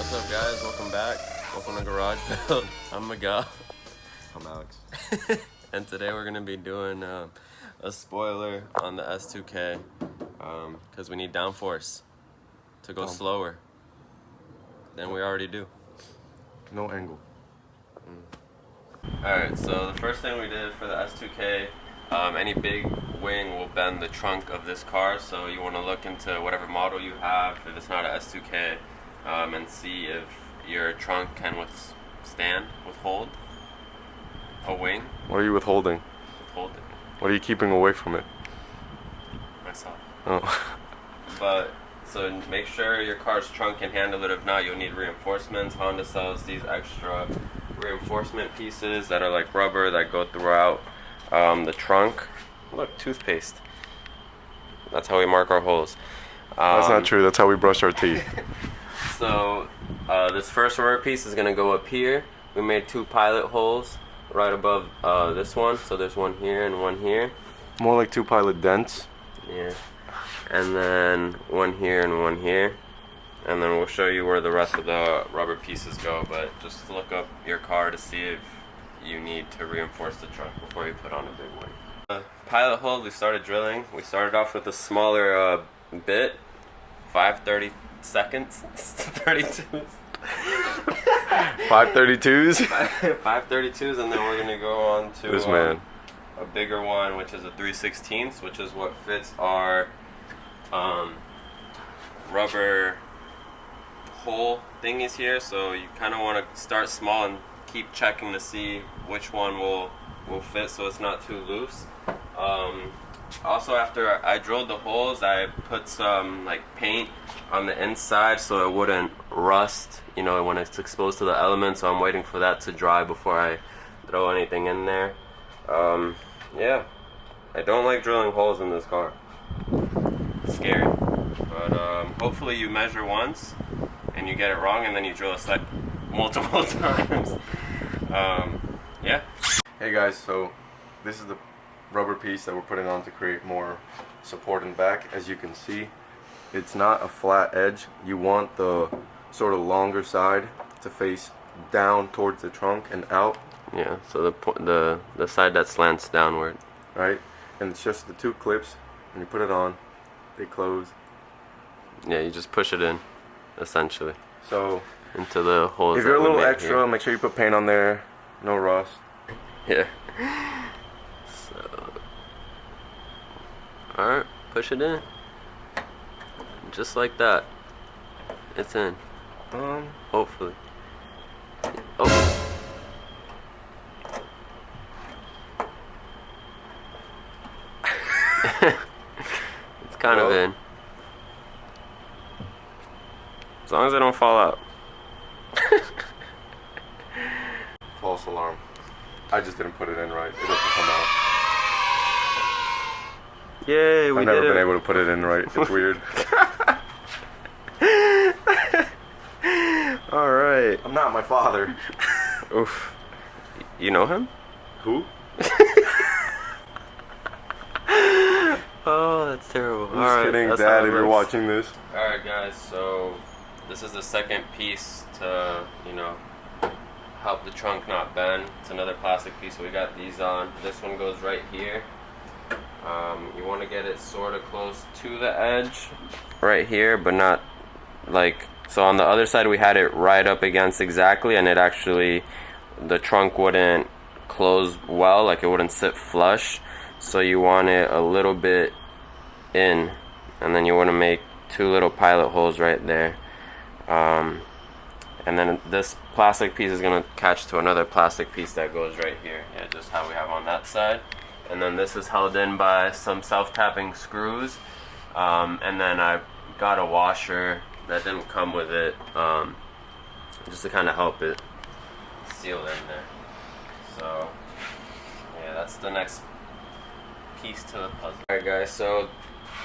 What's up, guys? Welcome back. Welcome to Garage Build. I'm Miguel. I'm Alex. And today we're going to be doing a spoiler on the S2K because we need downforce to go slower than we already do. No angle. Alright, so the first thing we did for the S2K, any big wing will bend the trunk of this car, so you want to look into whatever model you have, if it's not a S2K, and see if your trunk can withhold a wing. What are you withholding? Withhold it. What are you keeping away from it? Myself. Oh. But, so make sure your car's trunk can handle it. If not, you'll need reinforcements. Honda sells these extra reinforcement pieces that are like rubber that go throughout the trunk. Look, toothpaste. That's how we mark our holes. That's not true. That's how we brush our teeth. So this first rubber piece is going to go up here. We made 2 pilot holes right above this one. So there's one here and one here. More like 2 pilot dents. Yeah. And then one here and one here. And then we'll show you where the rest of the rubber pieces go. But just look up your car to see if you need to reinforce the trunk before you put on a big one. Pilot hole, we started drilling. We started off with a smaller bit, 5/30 seconds, 32s. 532s? 5/32s, and then we're gonna go on to this man. A bigger one, which is a 3/16, which is what fits our rubber hole thingies here. So you kind of want to start small and keep checking to see which one will fit, so it's not too loose. Also, after I drilled the holes, I put some like paint on the inside so it wouldn't rust, you know, when it's exposed to the elements. So I'm waiting for that to dry before I throw anything in there. Yeah, I don't like drilling holes in this car. It's scary. But hopefully you measure once and you get it wrong, and then you drill a set multiple times. Yeah. Hey guys, so this is the rubber piece that we're putting on to create more support in the back. As you can see, it's not a flat edge. You want the sort of longer side to face down towards the trunk and out. Yeah, so the side that slants downward. Right? And it's just the 2 clips. When you put it on, they close. Yeah, you just push it in, essentially. So into the holes. if you're a little extra, make sure you put paint on there. No rust. Yeah. So, alright, push it in. Just like that. It's in. Hopefully. Oh. It's kind of in. As long as they don't fall out. False alarm. I just didn't put it in right. It doesn't come out. Yay, we I've did it. never been able to put it in right. It's weird. Alright. I'm not my father. Oof. You know him? Who? Oh, that's terrible. I'm just kidding, Dad, if you're watching this. Alright, guys, so this is the second piece to, you know, help the trunk not bend. It's another plastic piece, so we got these on. This one goes right here. You want to get it sort of close to the edge right here, but not like, so on the other side we had it right up against exactly, and it actually, the trunk wouldn't close well, like it wouldn't sit flush. So you want it a little bit in, and then you want to make 2 little pilot holes right there. And then this plastic piece is going to catch to another plastic piece that goes right here. Yeah, just how we have on that side. And then this is held in by some self-tapping screws. And then I got a washer that didn't come with it, just to kind of help it seal in there. So, yeah, that's the next piece to the puzzle. Alright guys, so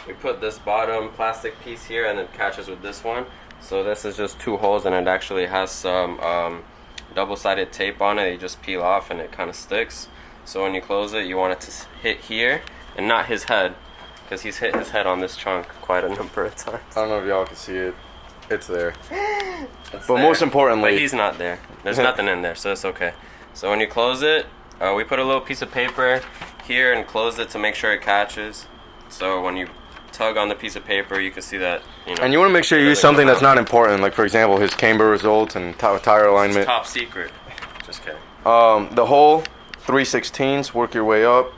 we put this bottom plastic piece here and it catches with this one. So this is just 2 holes, and it actually has some double-sided tape on it. You just peel off and it kind of sticks. So when you close it, you want it to hit here and not his head, because he's hit his head on this trunk quite a number of times. I don't know if y'all can see it. It's there. But most importantly, but he's not there. There's nothing in there, so it's okay. So when you close it, we put a little piece of paper here and close it to make sure it catches. So when you tug on the piece of paper, you can see that, you know. And you want to make sure you use something that's not important, like for example his camber results and tire alignment. It's top secret. Just kidding. The hole 3/16, work your way up.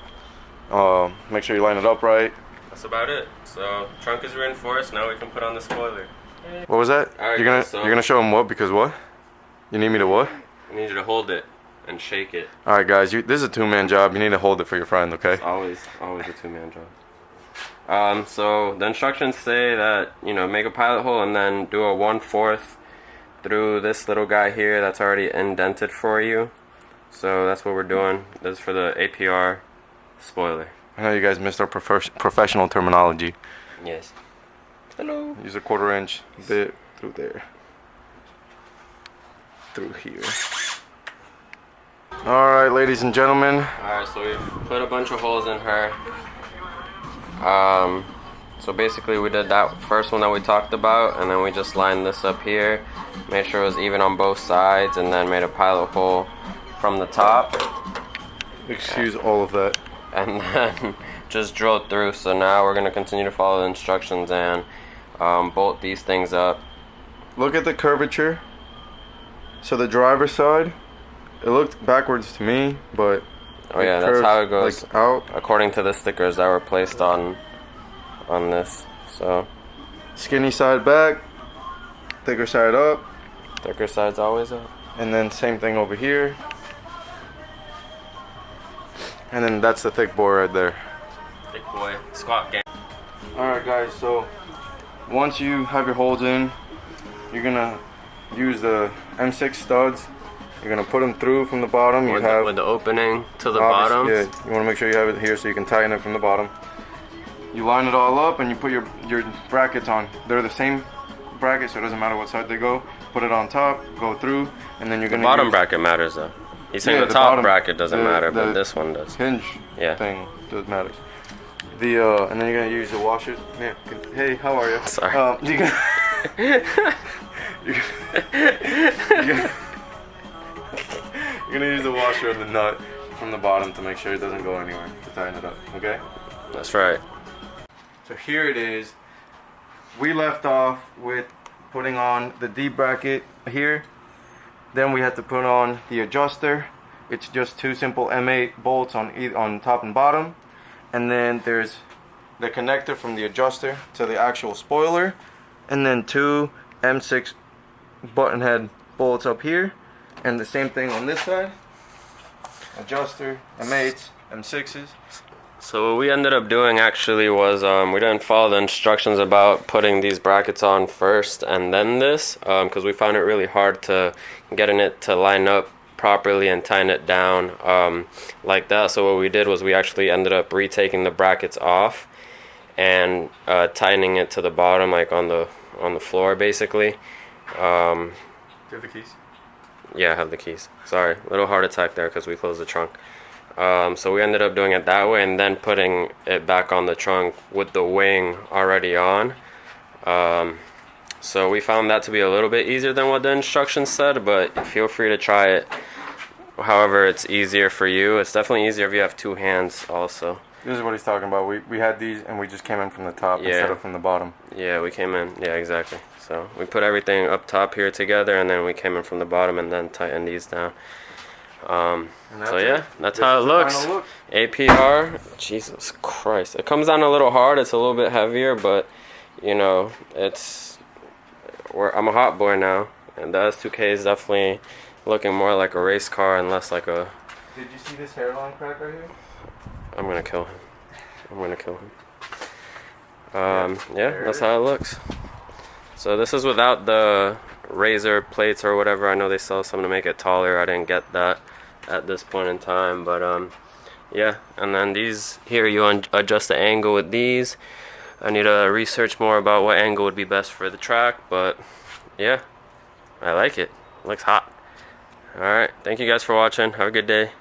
Make sure you line it up right. That's about it. So trunk is reinforced. Now we can put on the spoiler. What was that? All right, you're gonna show him what? Because what? You need me to what? I need you to hold it and shake it. All right, guys. This is a two-man job. You need to hold it for your friend, okay? Always a two-man job. So the instructions say that, you know, make a pilot hole and then do a 1/4 through this little guy here that's already indented for you. So that's what we're doing. This is for the APR spoiler. I know you guys missed our professional terminology. Yes. Hello. Use a 1/4 inch bit through there. Through here. Alright, ladies and gentlemen. Alright, so we've put a bunch of holes in her. So basically we did that first one that we talked about, and then we just lined this up here, made sure it was even on both sides, and then made a pilot hole from the top. Excuse all of that. And then just drilled through. So now we're going to continue to follow the instructions and bolt these things up. Look at the curvature. So the driver's side, it looked backwards to me, but oh yeah, that's how it goes, like out according to the stickers that were placed on this. So skinny side back, thicker side up. Thicker side's always up. And then same thing over here. And then that's the thick boy right there. Thick boy, squat gang. Alright guys, so once you have your holes in, you're gonna use the M6 studs. You're gonna put them through from the bottom. You have with the opening to the bottom. Yeah, you wanna make sure you have it here so you can tighten it from the bottom. You line it all up and you put your brackets on. They're the same bracket, so it doesn't matter what side they go. Put it on top, go through, and then you're gonna. The bottom bracket matters though. He's saying the top bottom, bracket doesn't matter, but this one does. Hinge thing does matter. And then you're gonna use the washer. Yeah. Hey, how are you? Sorry. You're gonna use the washer and the nut from the bottom to make sure it doesn't go anywhere to tighten it up. Okay. That's right. So here it is. We left off with putting on the D bracket here. Then we had to put on the adjuster. It's just two simple M8 bolts on top and bottom. And then there's the connector from the adjuster to the actual spoiler. And then two M6 button head bolts up here. And the same thing on this side. Adjuster, M8s, M6s. So what we ended up doing actually was we didn't follow the instructions about putting these brackets on first and then this, because we found it really hard to getting it to line up properly and tighten it down like that. So what we did was we actually ended up retaking the brackets off and tightening it to the bottom, like on the floor basically. Do you have the keys? Yeah, I have the keys. Sorry, little heart attack there because we closed the trunk. So we ended up doing it that way and then putting it back on the trunk with the wing already on. So we found that to be a little bit easier than what the instructions said, but feel free to try it however it's easier for you. It's definitely easier if you have two hands also. This is what he's talking about. We had these and we just came in from the top instead of from the bottom. Yeah, we came in. Yeah, exactly. So we put everything up top here together and then we came in from the bottom and then tightened these down. So yeah, that's how it looks. APR, Jesus Christ. It comes down a little hard. It's a little bit heavier, but you know, I'm a hot boy now, and the S2K is definitely looking more like a race car and less like a. Did you see this hairline crack right here? I'm gonna kill him. Yeah, that's how it looks. So this is without the razor plates or whatever. I know they sell some to make it taller. I didn't get that at this point in time, but yeah. And then these here, you adjust the angle with these. I need to research more about what angle would be best for the track, but yeah, I like it. It looks hot. All right, thank you guys for watching. Have a good day.